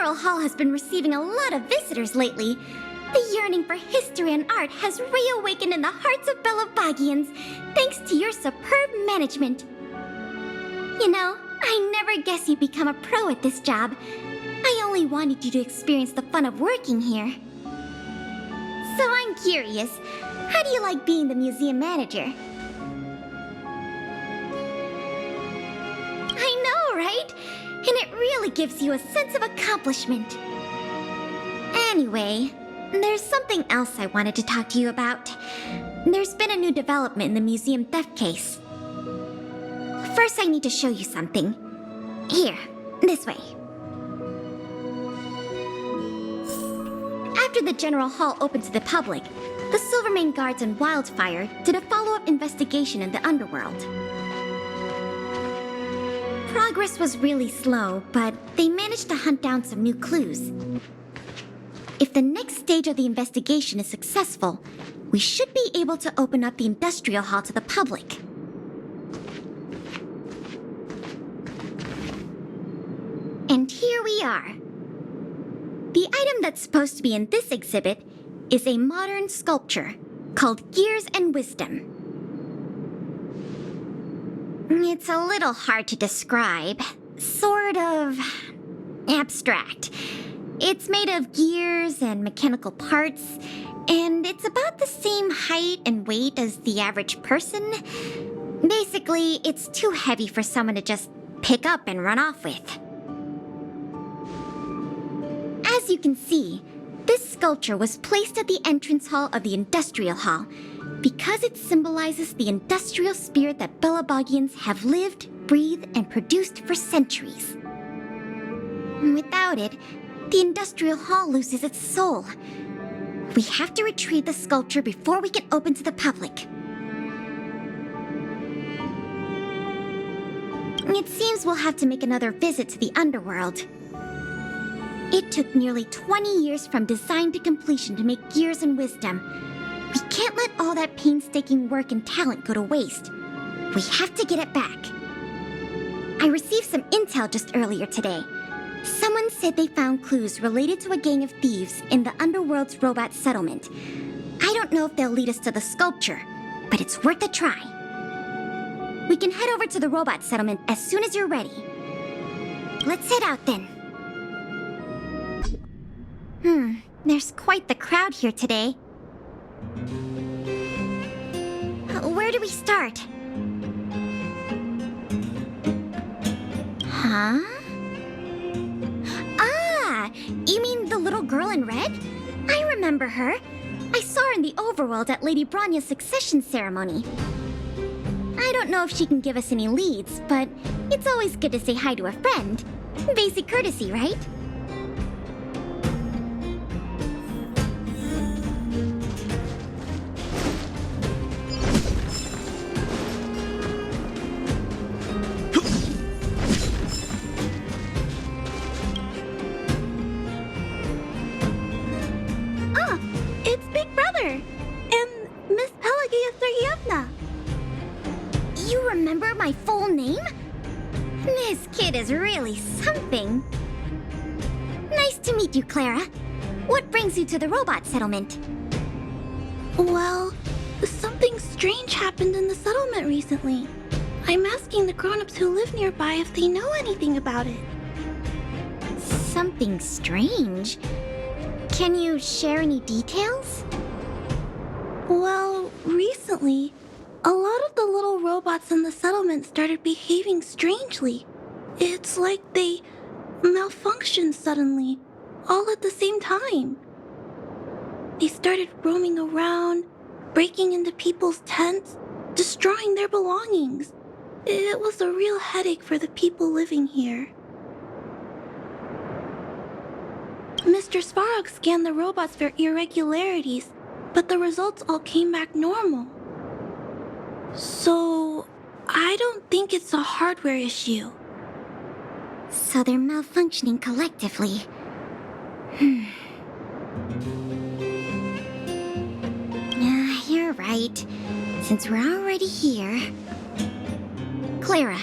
General Hall has been receiving a lot of visitors lately. The yearning for history and art has reawakened in the hearts of Belabagians, thanks to your superb management. You know, I never guessed you'd become a pro at this job. I only wanted you to experience the fun of working here. So I'm curious, how do you like being the museum manager? I know, right? And it really gives you a sense of accomplishment. Anyway, there's something else I wanted to talk to you about. There's been a new development in the museum theft case. First, I need to show you something. Here, this way. After the General Hall opened to the public, the Silvermane Guards and Wildfire did a follow-up investigation in the underworld. Progress was really slow, but they managed to hunt down some new clues. If the next stage of the investigation is successful, we should be able to open up the Industrial Hall to the public. And here we are. The item that's supposed to be in this exhibit is a modern sculpture called Gears and Wisdom. It's a little hard to describe. Sort of abstract. It's made of gears and mechanical parts, and it's about the same height and weight as the average person. Basically, it's too heavy for someone to just pick up and run off with. As you can see, this sculpture was placed at the entrance hall of the Industrial Hall because it symbolizes the industrial spirit that Belabagians have lived, breathed, and produced for centuries. Without it, the Industrial Hall loses its soul. We have to retrieve the sculpture before we can open to the public. It seems we'll have to make another visit to the underworld. It took nearly 20 years from design to completion to make Gears and Wisdom. We can't let all that painstaking work and talent go to waste. We have to get it back. I received some intel just earlier today. Someone said they found clues related to a gang of thieves in the underworld's robot settlement. I don't know if they'll lead us to the sculpture, but it's worth a try. We can head over to the robot settlement as soon as you're ready. Let's head out then. There's quite the crowd here today. Where do we start? Huh? Ah! You mean the little girl in red? I remember her. I saw her in the overworld at Lady Branya's succession ceremony. I don't know if she can give us any leads, but it's always good to say hi to a friend. Basic courtesy, right? You remember my full name? This kid is really something. Nice to meet you, Clara. What brings you to the robot settlement? Well, something strange happened in the settlement recently. I'm asking the grown-ups who live nearby if they know anything about it. Something strange? Can you share any details? Well, recently, a lot of the little robots in the settlement started behaving strangely. It's like they malfunctioned suddenly, all at the same time. They started roaming around, breaking into people's tents, destroying their belongings. It was a real headache for the people living here. Mr. Svarog scanned the robots for irregularities, but the results all came back normal. So, I don't think it's a hardware issue. So they're malfunctioning collectively. You're right. Since we're already here... Clara,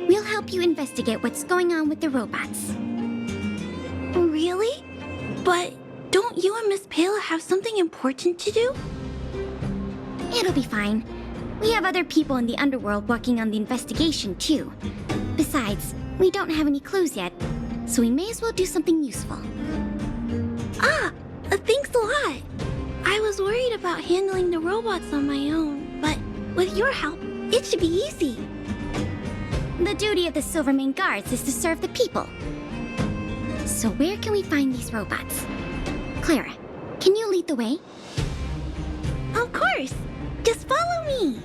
we'll help you investigate what's going on with the robots. But don't you and Miss Pela have something important to do? It'll be fine. We have other people in the underworld working on the investigation, too. Besides, we don't have any clues yet, so we may as well do something useful. Thanks a lot. I was worried about handling the robots on my own, but with your help, it should be easy. The duty of the Silvermane Guards is to serve the people. So where can we find these robots? Clara, can you lead the way? Of course. Just follow me.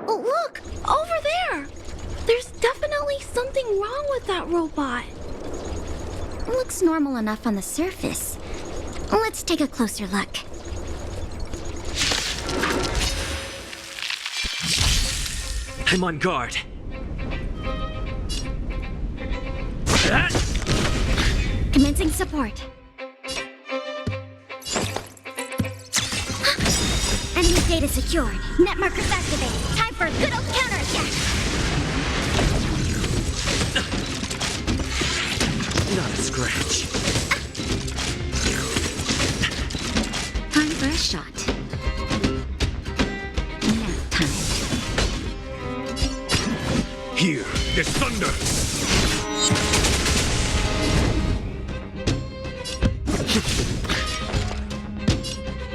Look! Over there! There's definitely something wrong with that robot. Looks normal enough on the surface. Let's take a closer look. I'm on guard. Commencing support. Enemy data secured. Net markers activated. Time for a good old counterattack. Not a scratch. Time for a shot. Now time. Here, there's thunder.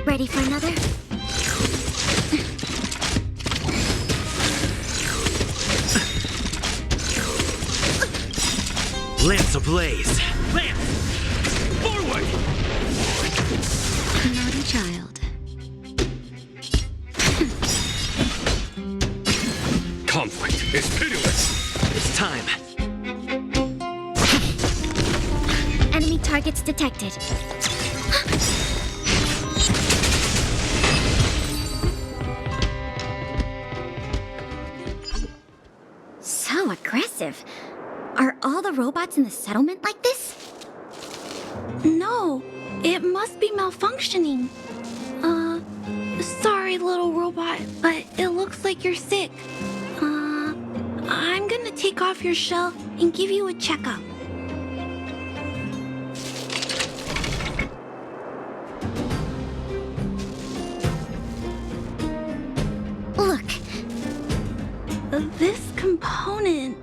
Ready for another? Lance ablaze. Lance! Forward! Naughty child. Conflict is pitiless. It's time. Enemy targets detected. So aggressive. Are all the robots in the settlement like this? No, it must be malfunctioning. Sorry, little robot, but it looks like you're sick. I'm gonna take off your shell and give you a checkup. Look, This component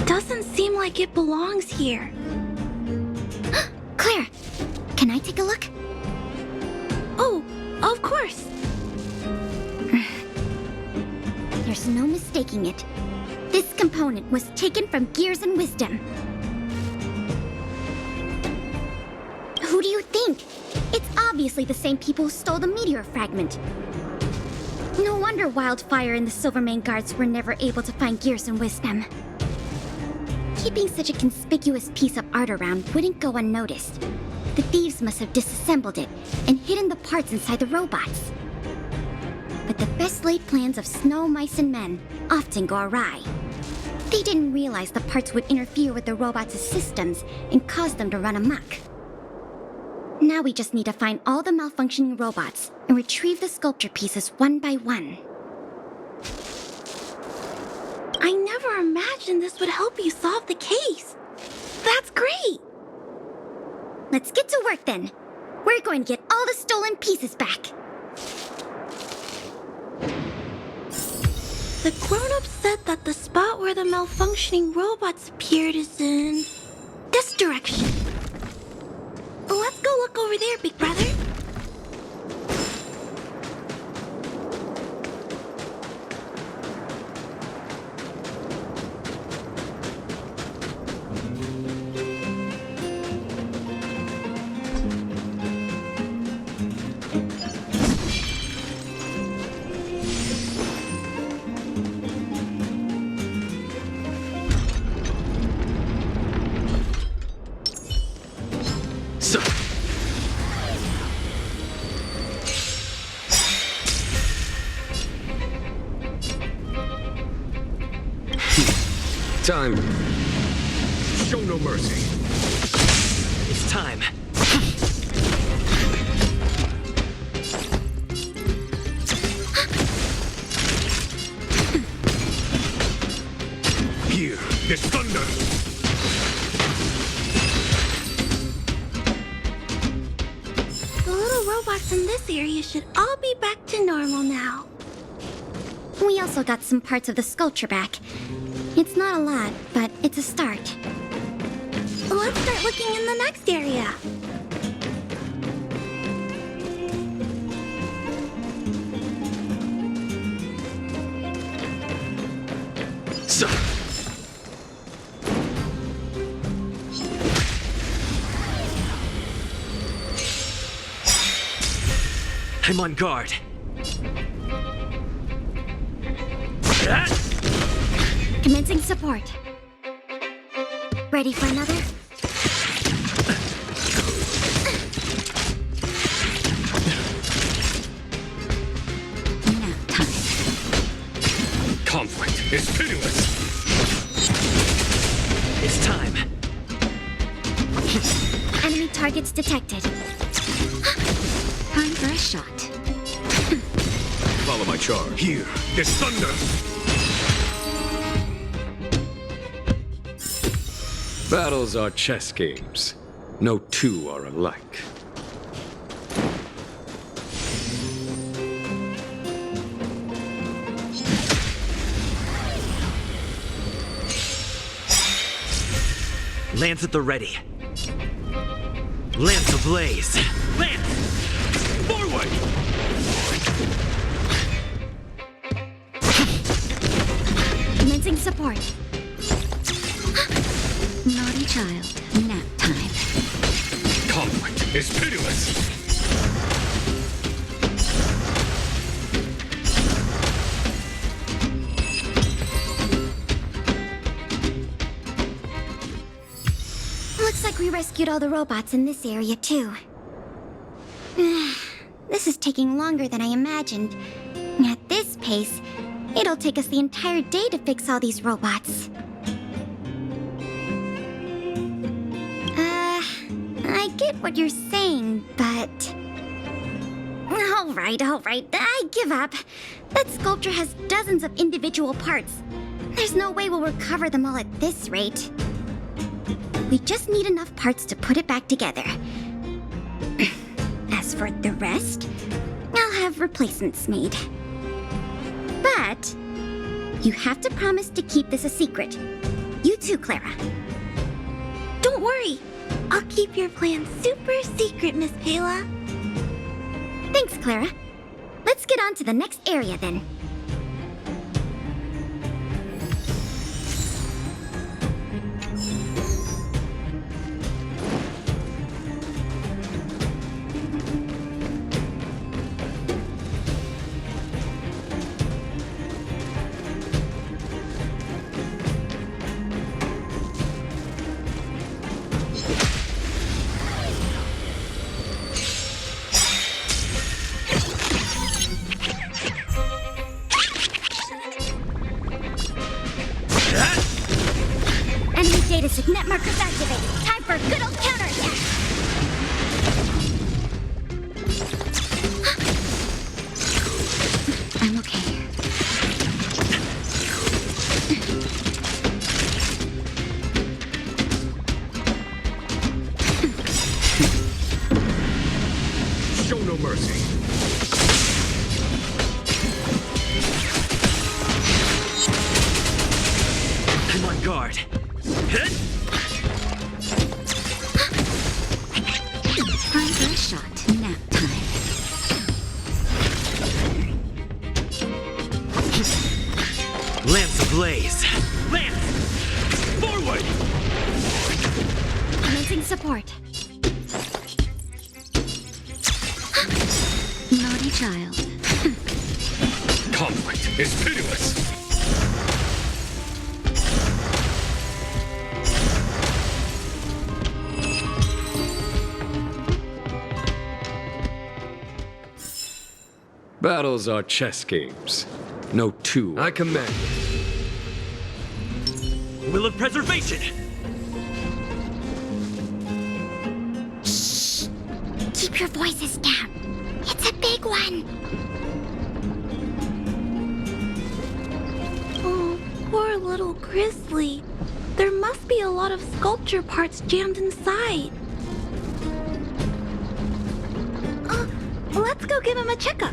doesn't seem like it belongs here. Clara, can I take a look? Oh, of course. There's no mistaking it. This component was taken from Gears and Wisdom. Who do you think? It's obviously the same people who stole the meteor fragment. No wonder Wildfire and the Silvermane Guards were never able to find Gears and Wisdom. Keeping such a conspicuous piece of art around wouldn't go unnoticed. The thieves must have disassembled it and hidden the parts inside the robots. But the best laid plans of snow, mice, and men often go awry. They didn't realize the parts would interfere with the robots' systems and cause them to run amok. Now we just need to find all the malfunctioning robots and retrieve the sculpture pieces one by one. I never imagined this would help you solve the case. That's great. Let's get to work then. We're going to get all the stolen pieces back. The grown-ups said that the spot where the malfunctioning robots appeared is in this direction. Let's go look over there, big brother. Time. Show no mercy. It's time. Here, there's thunder. The little robots in this area should all be back to normal now. We also got some parts of the sculpture back. It's not a lot, but it's a start. Let's start looking in the next area. So. I'm on guard. Commencing support. Ready for another? Now time. Conflict is pitiless. It's time. Enemy targets detected. Time for a shot. Follow my charge. Here, there's thunder. Battles are chess games. No two are alike. Lance at the ready. Lance ablaze. Lance! Forward! Commencing support. Naughty child. Nap time. Conflict is pitiless. Looks like we rescued all the robots in this area, too. This is taking longer than I imagined. At this pace, it'll take us the entire day to fix all these robots. I get what you're saying, but... All right, I give up. That sculpture has dozens of individual parts. There's no way we'll recover them all at this rate. We just need enough parts to put it back together. As for the rest, I'll have replacements made. But you have to promise to keep this a secret. You too, Clara. Don't worry. I'll keep your plan super secret, Miss Pela. Thanks, Clara. Let's get on to the next area then. Data signet markers activated. Time for a good old counterattack. I'm okay. Show no mercy. I'm on guard. Time for a shot. Nap time. Lance ablaze. Lance! Forward! Commencing support. Naughty child. Conflict is pitiless. Battles are chess games. No two. I command. Will of preservation! Shh! Keep your voices down. It's a big one. Oh, poor little Grizzly. There must be a lot of sculpture parts jammed inside. Let's go give him a checkup.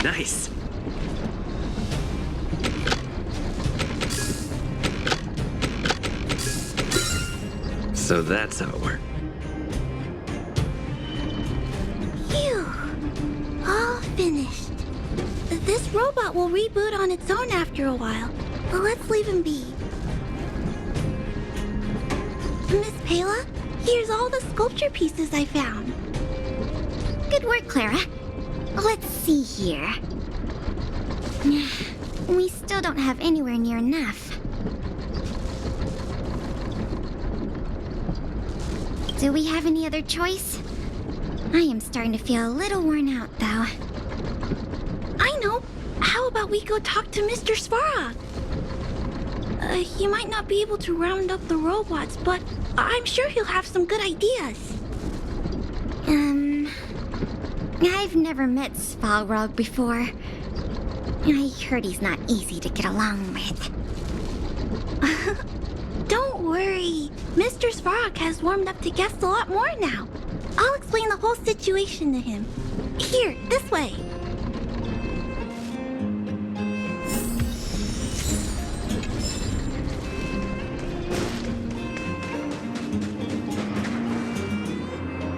Nice. So that's how it worked. Phew. All finished. This robot will reboot on its own after a while. But let's leave him be. Miss Pela, here's all the sculpture pieces I found. Good work, Clara. Let's see here. We still don't have anywhere near enough. Do we have any other choice? I am starting to feel a little worn out, though. I know. How about we go talk to Mr. Svarog? He might not be able to round up the robots, but I'm sure he'll have some good ideas. I've never met Svarog before. I heard he's not easy to get along with. Don't worry. Mr. Svarog has warmed up to guests a lot more now. I'll explain the whole situation to him. Here, this way.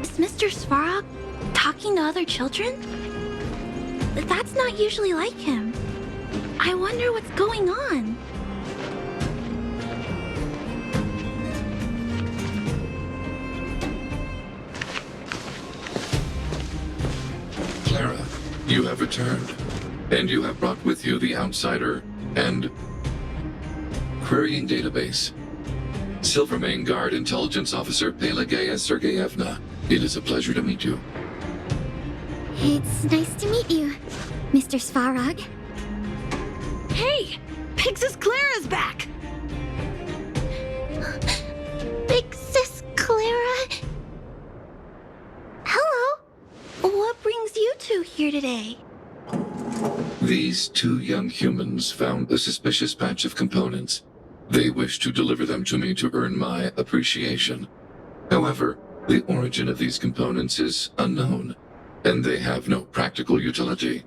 Is Mr. Svarog talking to other children? That's not usually like him. I wonder what's going on. Clara, you have returned, and you have brought with you the Outsider and Querying Database. Silvermane Guard Intelligence Officer Pelageya Sergeyevna, it is a pleasure to meet you. It's nice to meet you, Mr. Svarog. Hey! Big Sis Clara's back! Big Sis Clara? Hello. What brings you two here today? These two young humans found a suspicious batch of components. They wish to deliver them to me to earn my appreciation. However, the origin of these components is unknown, and they have no practical utility.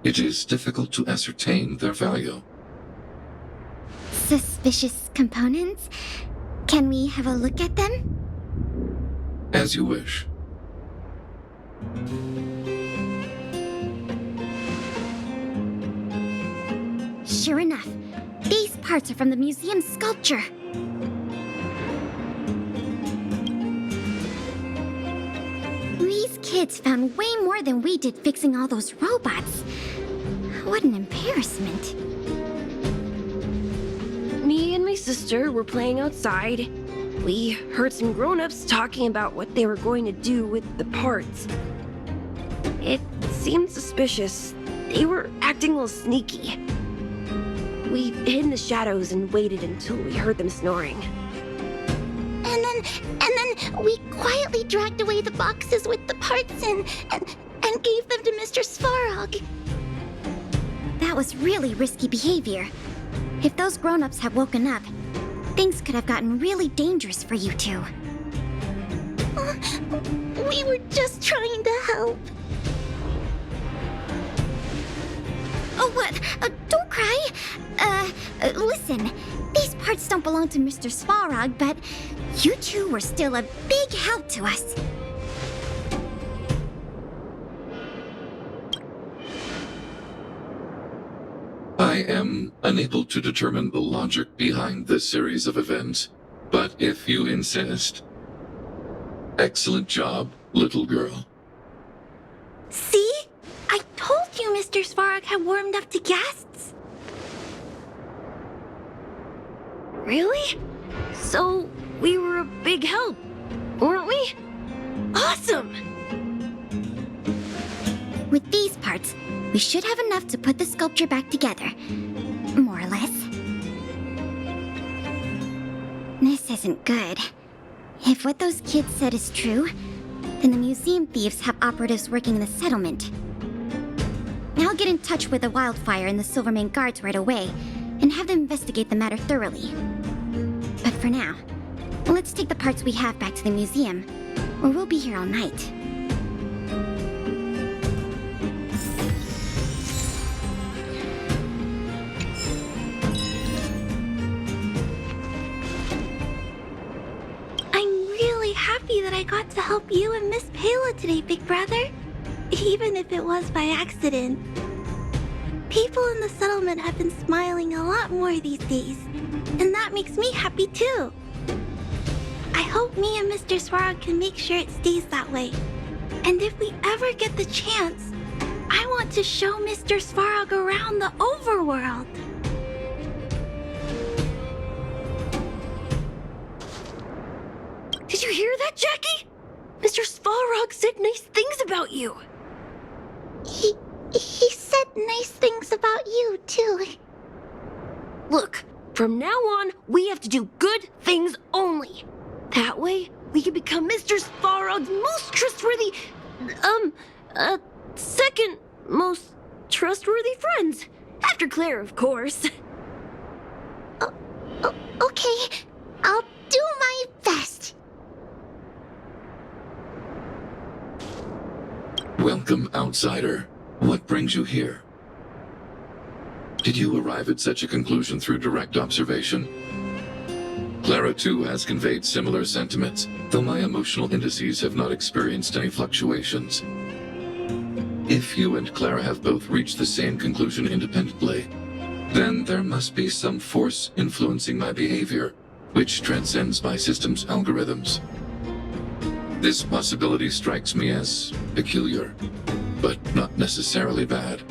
It is difficult to ascertain their value. Suspicious components? Can we have a look at them? As you wish. Sure enough, these parts are from the museum's sculpture. These kids found way more than we did fixing all those robots. What an embarrassment. Me and my sister were playing outside. We heard some grown-ups talking about what they were going to do with the parts. It seemed suspicious. They were acting a little sneaky. We hid in the shadows and waited until we heard them snoring. And then we quietly dragged away the boxes with the parts in and gave them to Mr. Svarog. That was really risky behavior. If those grown-ups had woken up, things could have gotten really dangerous for you two. We were just trying to help. Oh, what? Don't cry. Listen, these parts don't belong to Mr. Svarog, but you two were still a big help to us. I am unable to determine the logic behind this series of events, but if you insist. Excellent job, little girl. See? I told you Mr. Mr. Svarog had warmed up to guests. Really? So, we were a big help, weren't we? Awesome! With these parts, we should have enough to put the sculpture back together. More or less. This isn't good. If what those kids said is true, then the museum thieves have operatives working in the settlement. I'll get in touch with the Wildfire and the Silvermane guards right away, and have them investigate the matter thoroughly. But for now, let's take the parts we have back to the museum, or we'll be here all night. I'm really happy that I got to help you and Miss Pela today, Big Brother. Even if it was by accident. People in the settlement have been smiling a lot more these days, and that makes me happy too. I hope me and Mr. Svarog can make sure it stays that way. And if we ever get the chance, I want to show Mr. Svarog around the overworld. Did you hear that, Jackie? Mr. Svarog said nice things about you. He said nice things about you too. Look, from now on, we have to do good things only. That way, we can become Mr. Svarog's most trustworthy, second most trustworthy friends. After Clara, of course. Okay, I'll do my best. Welcome, outsider. What brings you here? Did you arrive at such a conclusion through direct observation? Clara, too, has conveyed similar sentiments, though my emotional indices have not experienced any fluctuations. If you and Clara have both reached the same conclusion independently, then there must be some force influencing my behavior, which transcends my system's algorithms. This possibility strikes me as peculiar, but not necessarily bad.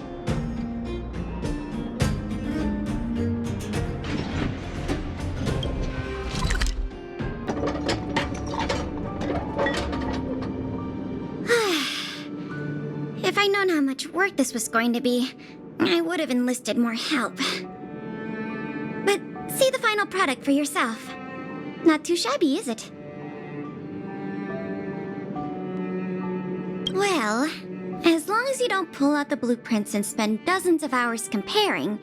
If I'd known how much work this was going to be, I would have enlisted more help. But see the final product for yourself. Not too shabby, is it? Well, as long as you don't pull out the blueprints and spend dozens of hours comparing,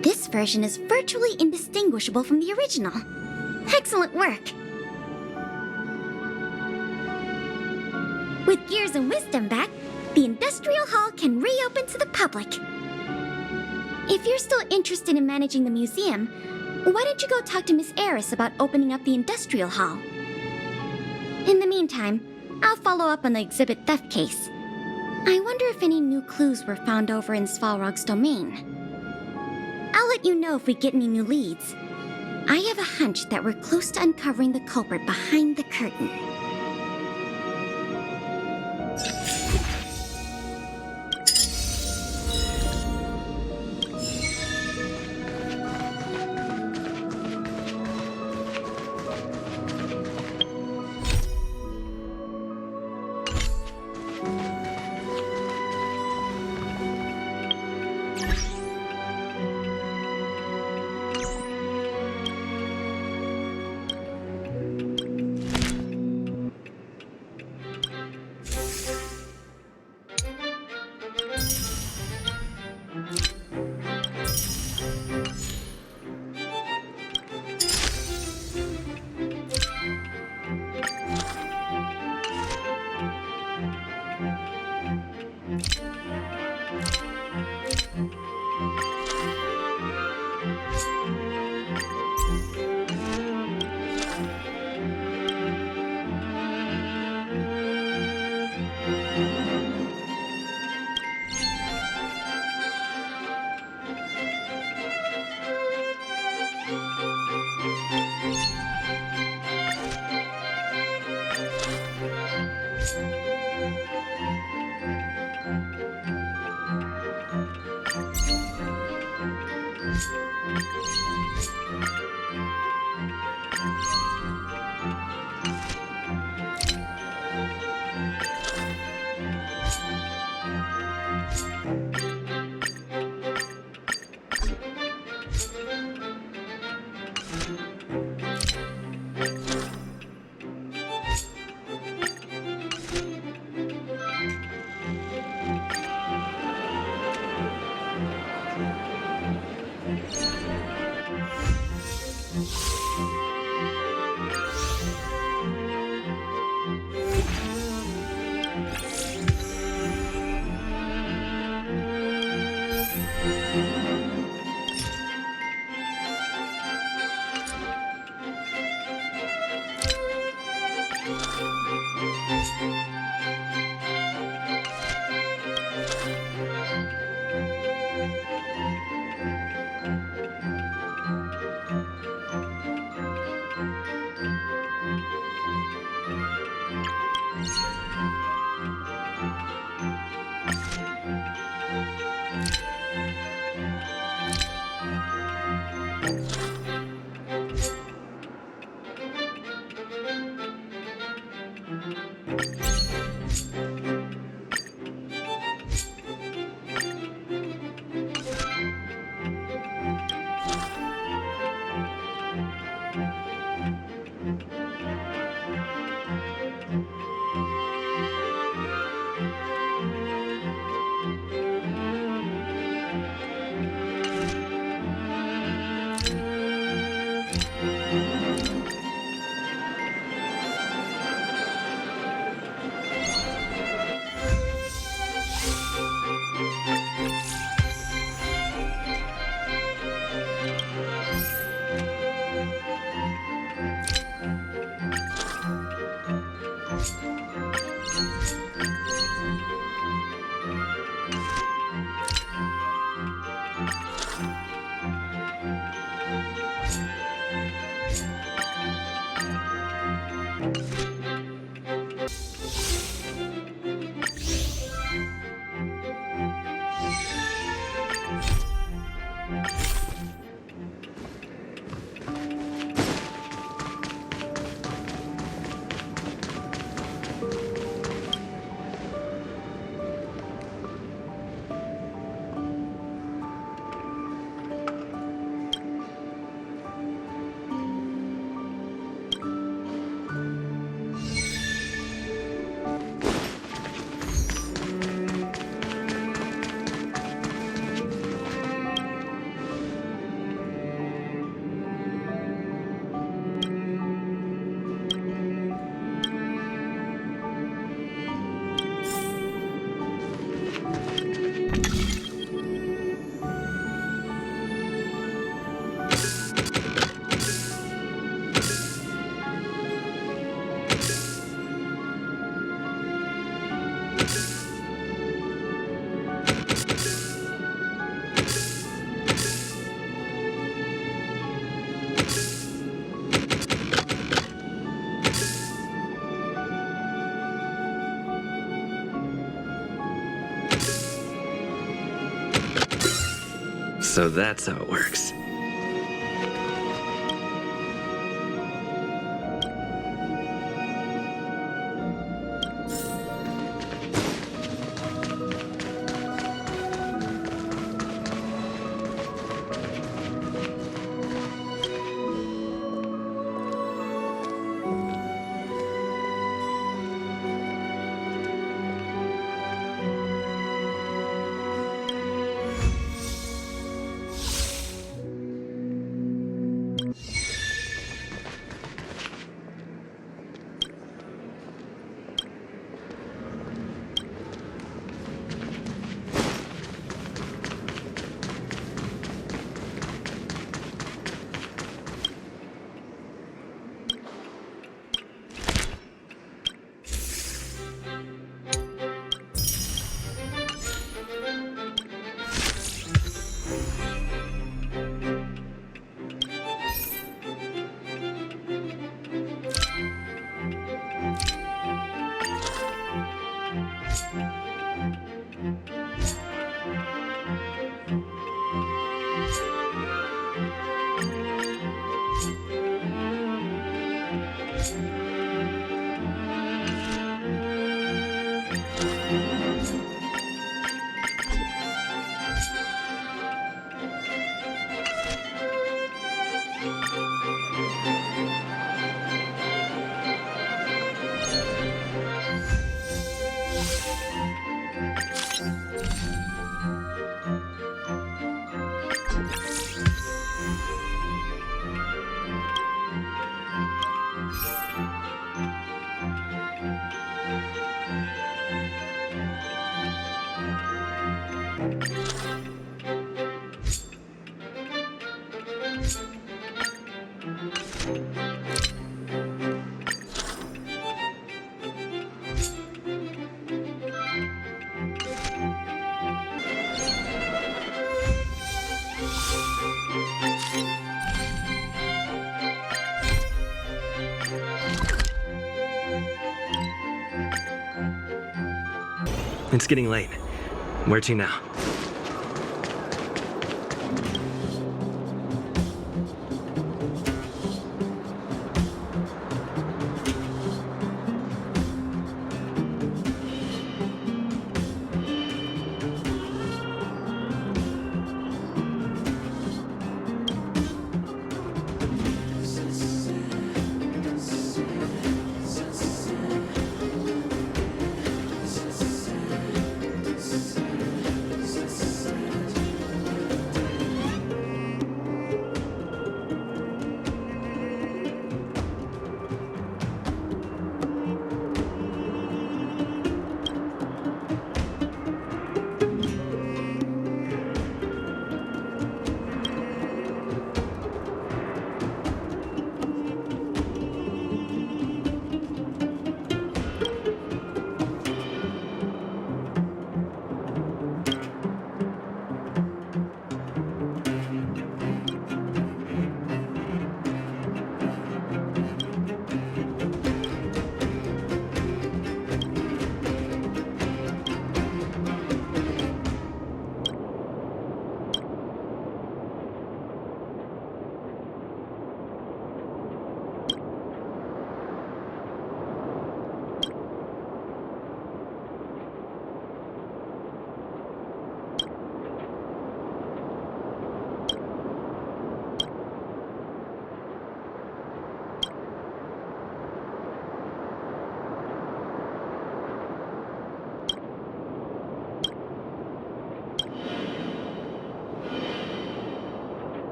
this version is virtually indistinguishable from the original. Excellent work! With Gears and Wisdom back, the Industrial Hall can reopen to the public. If you're still interested in managing the museum, why don't you go talk to Miss Eris about opening up the Industrial Hall? In the meantime, I'll follow up on the exhibit theft case. I wonder if any new clues were found over in Svarog's domain. I'll let you know if we get any new leads. I have a hunch that we're close to uncovering the culprit behind the curtain. So that's how it works. It's getting late. Where to now?